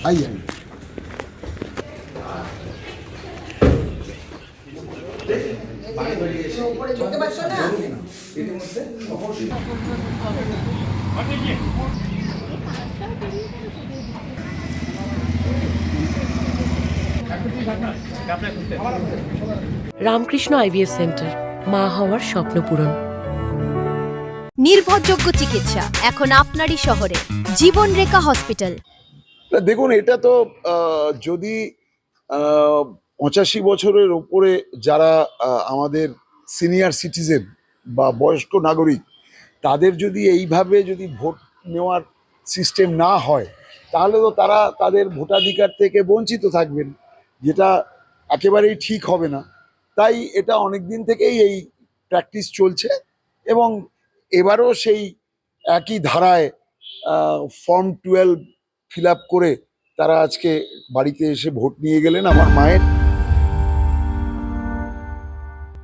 High angle. Ramakrishna IVF centre, মা হওয়ার স্বপ্ন পূরণ। নির্ভরযোগ্য চিকিৎসা এখন আপনারই শহরে, জীবনরেখা হসপিটাল। দেখুন, এটা তো যদি 85 বছরের ওপরে যারা আমাদের সিনিয়র সিটিজেন বা বয়স্ক নাগরিক, তাদের যদি এইভাবে যদি ভোট নেওয়ার সিস্টেম না হয়, তাহলে তো তারা তাদের ভোটাধিকার থেকে বঞ্চিত থাকবেন, যেটা একেবারেই ঠিক হবে না। তাই এটা অনেক দিন থেকেই এই প্র্যাকটিস চলছে এবং এবারও সেই একই ধারায় ফর্ম 12 ফিল আপ করে তারা আজকে বাড়িতে এসে ভোট নিয়ে গেলেন আমার মায়ের।